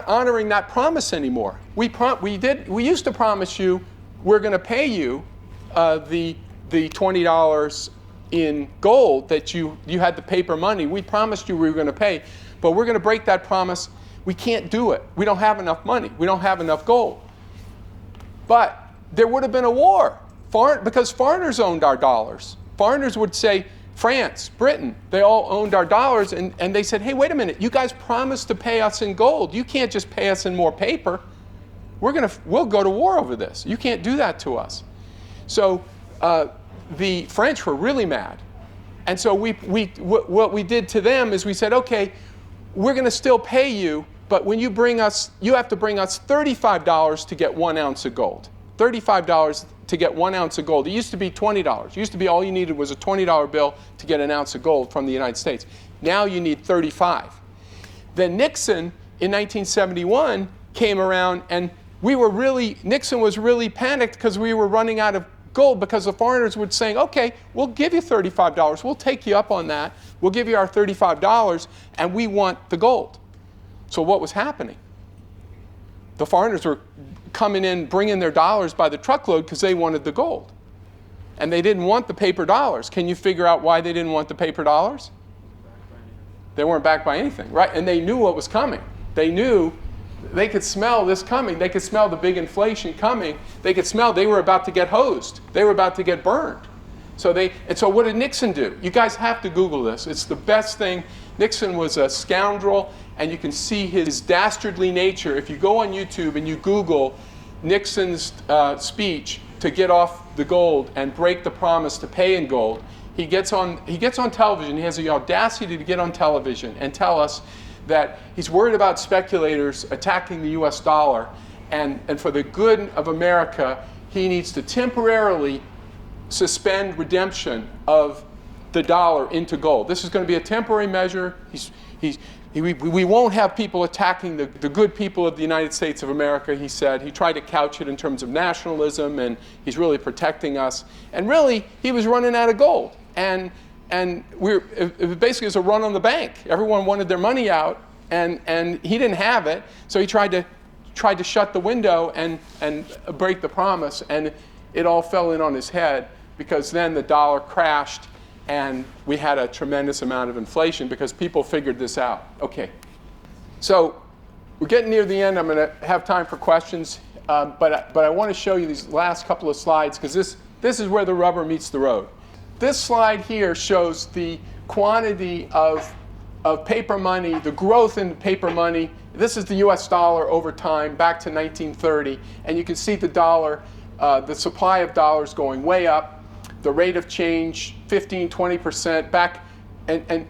honoring that promise anymore. We used to promise you we're going to pay you the $20 in gold that you had the paper money. We promised you we were going to pay, but we're going to break that promise. We can't do it. We don't have enough money. We don't have enough gold. But there would have been a war because foreigners owned our dollars. Foreigners would say, France, Britain, they all owned our dollars, and they said, hey, wait a minute, you guys promised to pay us in gold. You can't just pay us in more paper. We'll go to war over this. You can't do that to us. So the French were really mad. And so what we did to them is we said, okay, we're going to still pay you, but when you have to bring us $35 to get 1 ounce of gold. $35 to get 1 ounce of gold. It used to be $20. It used to be all you needed was a $20 bill to get an ounce of gold from the United States. Now you need 35. Then Nixon in 1971 came around, and Nixon was really panicked because we were running out of gold, because the foreigners were saying, okay, we'll give you $35. We'll take you up on that. We'll give you our $35, and we want the gold. So what was happening? The foreigners were coming in, bringing their dollars by the truckload because they wanted the gold. And they didn't want the paper dollars. Can you figure out why they didn't want the paper dollars? They weren't backed by anything, right? And they knew what was coming. They knew they could smell this coming. They could smell the big inflation coming. They could smell they were about to get hosed. They were about to get burned. So what did Nixon do? You guys have to Google this. It's the best thing. Nixon was a scoundrel, and you can see his dastardly nature. If you go on YouTube and you Google Nixon's speech to get off the gold and break the promise to pay in gold, he gets on television. He has the audacity to get on television and tell us that he's worried about speculators attacking the US dollar, and for the good of America, he needs to temporarily suspend redemption of the dollar into gold. This is going to be a temporary measure. We won't have people attacking the good people of the United States of America, he said. He tried to couch it in terms of nationalism, and he's really protecting us. And really, he was running out of gold. And it basically was a run on the bank. Everyone wanted their money out, and he didn't have it. So he tried to shut the window and break the promise, and it all fell in on his head, because then the dollar crashed, and we had a tremendous amount of inflation because people figured this out. Okay, so we're getting near the end. I'm going to have time for questions, but I want to show you these last couple of slides, because this is where the rubber meets the road. This slide here shows the quantity of paper money, the growth in paper money. This is the US dollar over time back to 1930, and you can see the dollar, the supply of dollars going way up, the rate of change 15, 20% back, and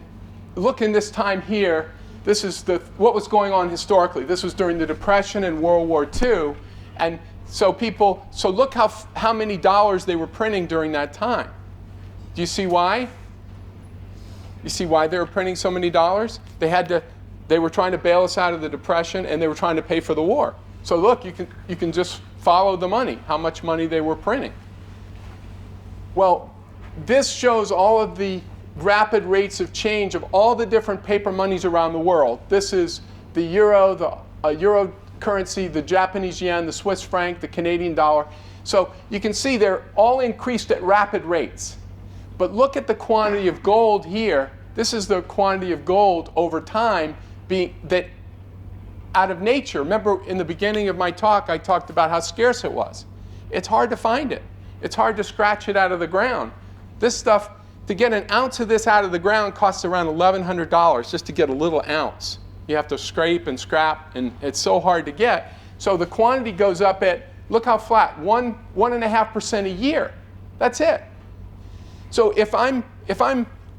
look in this time here. This is what was going on historically. This was during the Depression and World War II, and so look how many dollars they were printing during that time. Do you see why? You see why they were printing so many dollars? They were trying to bail us out of the Depression, and they were trying to pay for the war. So look, you can just follow the money, how much money they were printing. Well, this shows all of the rapid rates of change of all the different paper monies around the world. This is the euro, the euro currency, the Japanese yen, the Swiss franc, the Canadian dollar. So you can see they're all increased at rapid rates. But look at the quantity of gold here. This is the quantity of gold over time that out of nature. Remember in the beginning of my talk, I talked about how scarce it was. It's hard to find it. It's hard to scratch it out of the ground. This stuff, to get an ounce of this out of the ground costs around $1,100 just to get a little ounce. You have to scrape and scrap, and it's so hard to get. So the quantity goes up at, look how flat, 1.5% a year. That's it. So if I'm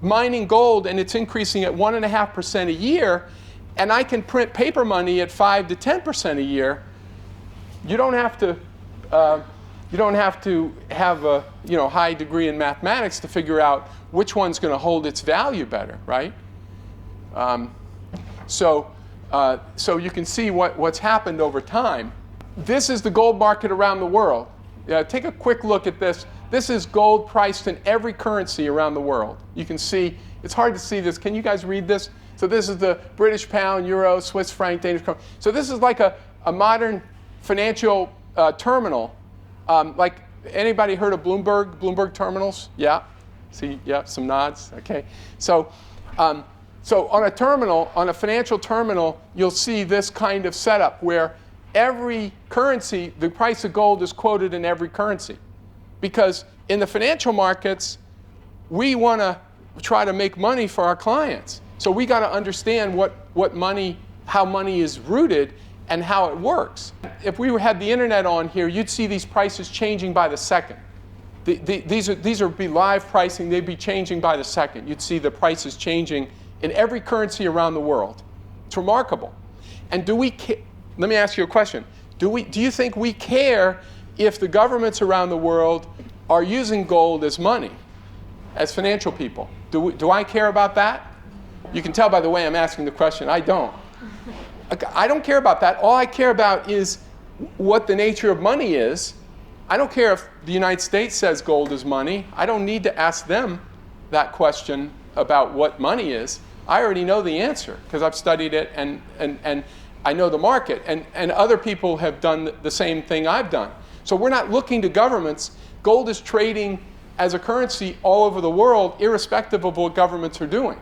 mining gold and it's increasing at 1.5% a year, and I can print paper money at 5 to 10% a year, you don't have to have a high degree in mathematics to figure out which one's going to hold its value better, right? So you can see what's happened over time. This is the gold market around the world. Take a quick look at this. This is gold priced in every currency around the world. You can see It's hard to see this. Can you guys read this? So this is the British pound, euro, Swiss franc, Danish krone. So this is like a modern financial terminal. Like, anybody heard of Bloomberg terminals? Yeah? See, yeah, some nods, okay. So on a terminal, on a financial terminal, you'll see this kind of setup where every currency, the price of gold is quoted in every currency. Because in the financial markets, we want to try to make money for our clients. So we got to understand how money is rooted and how it works. If we had the internet on here, you'd see these prices changing by the second. These would be live pricing. They'd be changing by the second. You'd see the prices changing in every currency around the world. It's remarkable. And let me ask you a question. Do you think we care if the governments around the world are using gold as money, as financial people? Do I care about that? You can tell by the way I'm asking the question, I don't. I don't care about that. All I care about is what the nature of money is. I don't care if the United States says gold is money. I don't need to ask them that question about what money is. I already know the answer because I've studied it and I know the market. And other people have done the same thing I've done. So we're not looking to governments. Gold is trading as a currency all over the world, irrespective of what governments are doing.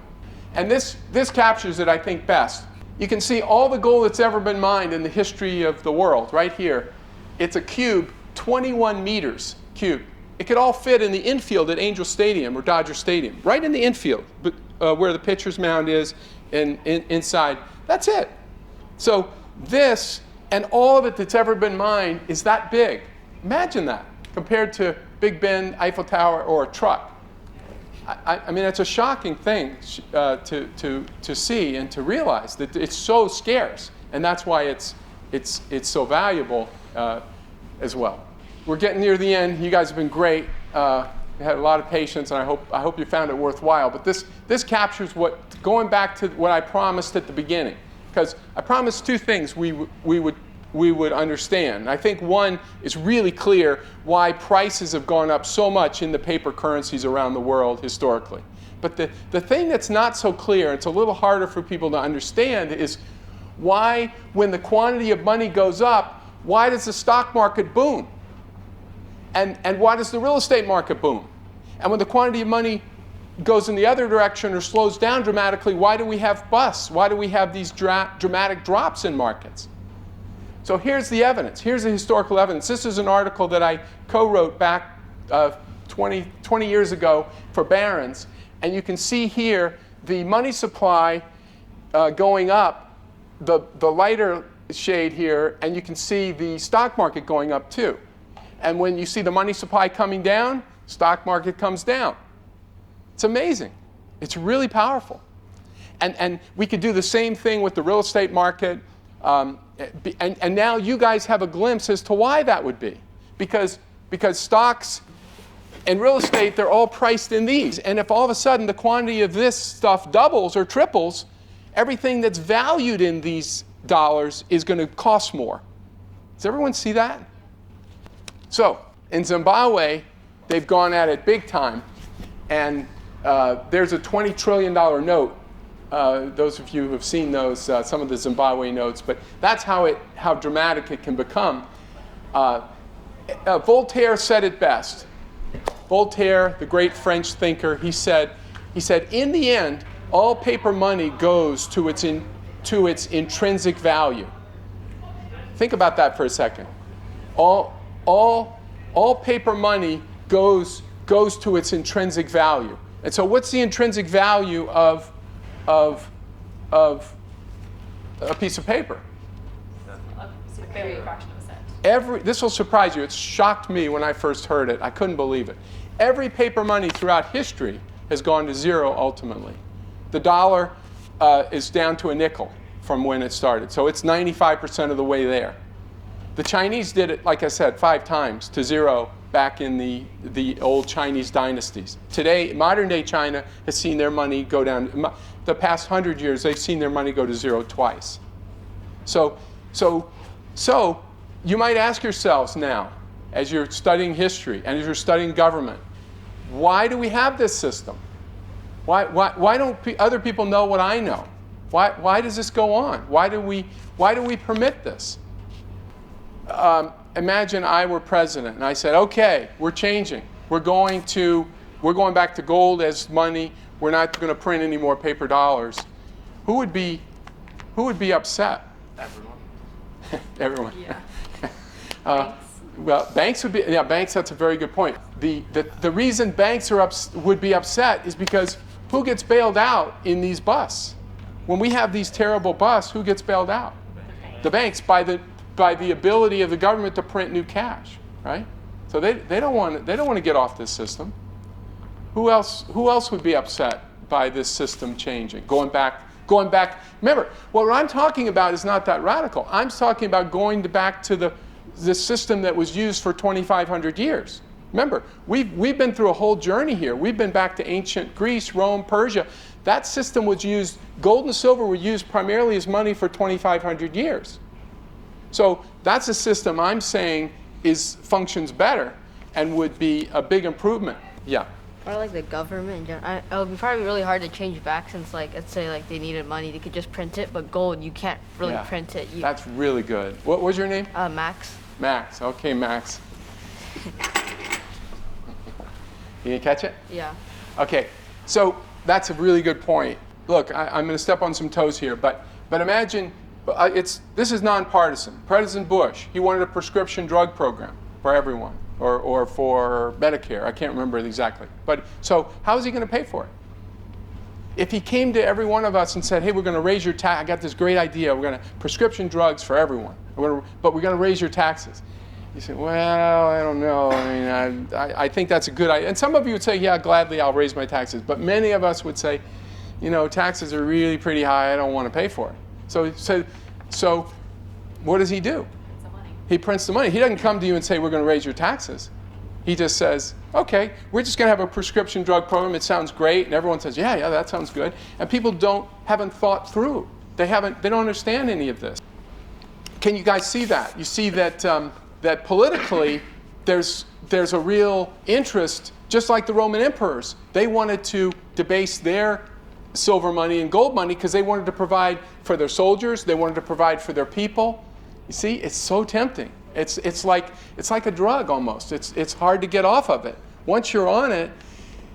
And this captures it, I think, best. You can see all the gold that's ever been mined in the history of the world right here. It's a cube, 21 meters cube. It could all fit in the infield at Angel Stadium or Dodger Stadium, right in the infield, where the pitcher's mound is and inside. That's it. So this and all of it that's ever been mined is that big. Imagine that compared to Big Ben, Eiffel Tower, or a truck. I mean, it's a shocking thing to see and to realize that it's so scarce, and that's why it's so valuable as well. We're getting near the end. You guys have been great. You had a lot of patience, and I hope you found it worthwhile. But this captures going back to what I promised at the beginning, because I promised two things we would understand. I think one is really clear why prices have gone up so much in the paper currencies around the world historically. But the thing that's not so clear, it's a little harder for people to understand, is why, when the quantity of money goes up, why does the stock market boom? And why does the real estate market boom? And when the quantity of money goes in the other direction or slows down dramatically, why do we have busts? Why do we have these dramatic drops in markets? So here's the evidence. Here's the historical evidence. This is an article that I co-wrote back 20 years ago for Barron's. And you can see here the money supply going up, the lighter shade here, and you can see the stock market going up too. And when you see the money supply coming down, stock market comes down. It's amazing. It's really powerful. And we could do the same thing with the real estate market. And now you guys have a glimpse as to why that would be. Because stocks and real estate, they're all priced in these. And if all of a sudden the quantity of this stuff doubles or triples, everything that's valued in these dollars is going to cost more. Does everyone see that? So in Zimbabwe, they've gone at it big time. And there's a $20 trillion note. Those of you who have seen those, some of the Zimbabwe notes, but that's how dramatic it can become. Voltaire said it best. Voltaire, the great French thinker, he said, in the end, all paper money goes to its intrinsic value. Think about that for a second. All paper money goes to its intrinsic value. And so what's the intrinsic value of a piece of paper? A very fraction of a cent. This will surprise you. It shocked me when I first heard it. I couldn't believe it. Every paper money throughout history has gone to zero ultimately. The dollar is down to a nickel from when it started. So it's 95% of the way there. The Chinese did it, like I said, 5 times to zero back in the old Chinese dynasties. Today, modern day China has seen their money go down. The past 100 years, they've seen their money go to zero twice. So you might ask yourselves now, as you're studying history and as you're studying government, why do we have this system? Why don't other people know what I know? Why does this go on? Why do we permit this? Imagine I were president and I said, okay, we're changing. We're going back to gold as money. We're not going to print any more paper dollars. Who would be upset? Everyone. Everyone. Yeah. Well, banks would be, yeah, banks, that's a very good point. The reason banks would be upset is because who gets bailed out in these busts? When we have these terrible busts, who gets bailed out? The banks, by the ability of the government to print new cash, right? So they don't want to get off this system. Who else would be upset by this system changing? Going back. Remember, what I'm talking about is not that radical. I'm talking about going back to the system that was used for 2,500 years. Remember, we've been through a whole journey here. We've been back to ancient Greece, Rome, Persia. That system was used, gold and silver were used primarily as money for 2,500 years. So that's a system I'm saying functions better and would be a big improvement. Yeah. Or like the government in general. It would be probably really hard to change back since, like, let's say like they needed money, they could just print it, but gold, you can't really print it. That's really good. What was your name? Max. Max. Okay, Max. You didn't catch it? Yeah. Okay, so that's a really good point. Look, I'm going to step on some toes here, but imagine this is nonpartisan. President Bush, he wanted a prescription drug program for everyone, or for Medicare. I can't remember it exactly. But so how is he going to pay for it? If he came to every one of us and said, hey, we're going to raise your tax, I got this great idea, we're going to prescription drugs for everyone, but we're going to raise your taxes. You say, well, I don't know. I mean, I think that's a good idea. And some of you would say, yeah, gladly, I'll raise my taxes. But many of us would say, you know, taxes are really pretty high. I don't want to pay for it. So what does he do? It's the money. He prints the money. He doesn't come to you and say, we're going to raise your taxes. He just says, okay, we're just going to have a prescription drug program. It sounds great. And everyone says, yeah, that sounds good. And people haven't thought through. They don't understand any of this. Can you guys see that? You see that that politically there's a real interest, just like the Roman emperors. They wanted to debase their silver money and gold money because they wanted to provide for their soldiers. They wanted to provide for their people. You see, it's so tempting. It's like a drug almost. It's hard to get off of it. Once you're on it,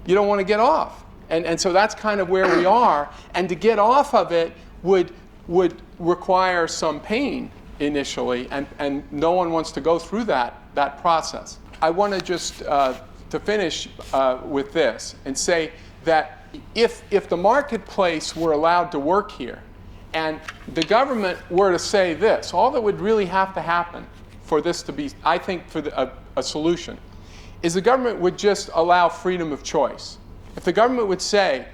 you don't want to get off. And so that's kind of where we are. And to get off of it would require some pain initially, and no one wants to go through that process. I want to just to finish with this and say that if the marketplace were allowed to work here, and the government were to say this, all that would really have to happen for this to be, I think, for a solution, is the government would just allow freedom of choice. If the government would say,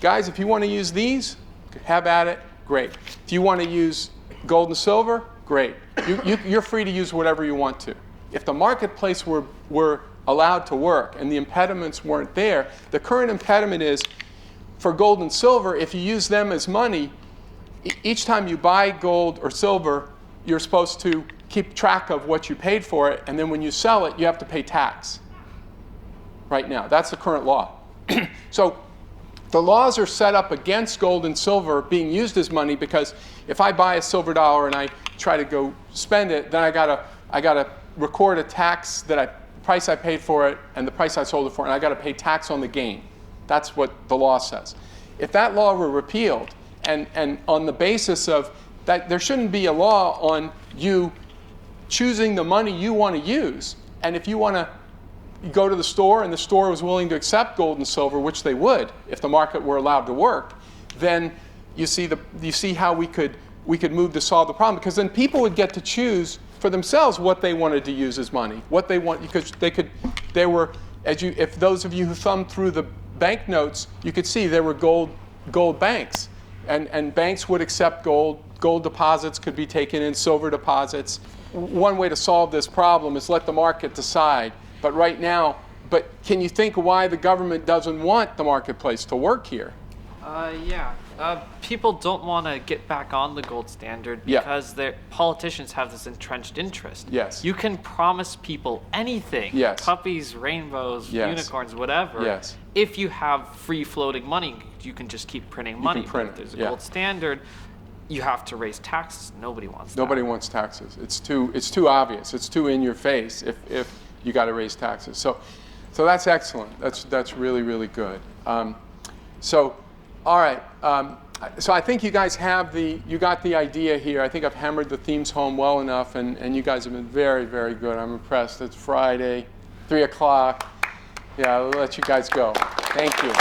guys, if you want to use these, have at it, great. If you want to use gold and silver, great. You're free to use whatever you want to. If the marketplace were allowed to work and the impediments weren't there, the current impediment is for gold and silver, if you use them as money, each time you buy gold or silver, you're supposed to keep track of what you paid for it, and then when you sell it, you have to pay tax. Right now, that's the current law. So the laws are set up against gold and silver being used as money, because if I buy a silver dollar and I try to go spend it, then I gotta record a tax price I paid for it and the price I sold it for, and I gotta pay tax on the gain. That's what the law says. If that law were repealed, and on the basis of that, there shouldn't be a law on you choosing the money you want to use, and if you want to go to the store and the store was willing to accept gold and silver, which they would if the market were allowed to work, then you see how we could move to solve the problem, because then people would get to choose for themselves what they wanted to use as money, what they want, because if those of you who thumbed through the banknotes, you could see there were gold banks, and banks would accept gold. Gold deposits could be taken in, silver deposits. One way to solve this problem is let the market decide. But right now, can you think why the government doesn't want the marketplace to work here? Yeah. People don't want to get back on the gold standard Yeah. because their politicians have this entrenched interest. Yes. You can promise people anything. Yes. Puppies, rainbows, Yes. unicorns, whatever. Yes. If you have free floating money, you can just keep printing money. can print But if it, there's a yeah. gold standard, you have to raise taxes. Nobody wants that. Nobody wants taxes. It's too obvious. It's too in your face if you got to raise taxes. So that's excellent. That's really, really good. All right. So I think you guys you got the idea here. I think I've hammered the themes home well enough, and you guys have been very, very good. I'm impressed. It's Friday, 3 o'clock. Yeah, I'll let you guys go. Thank you.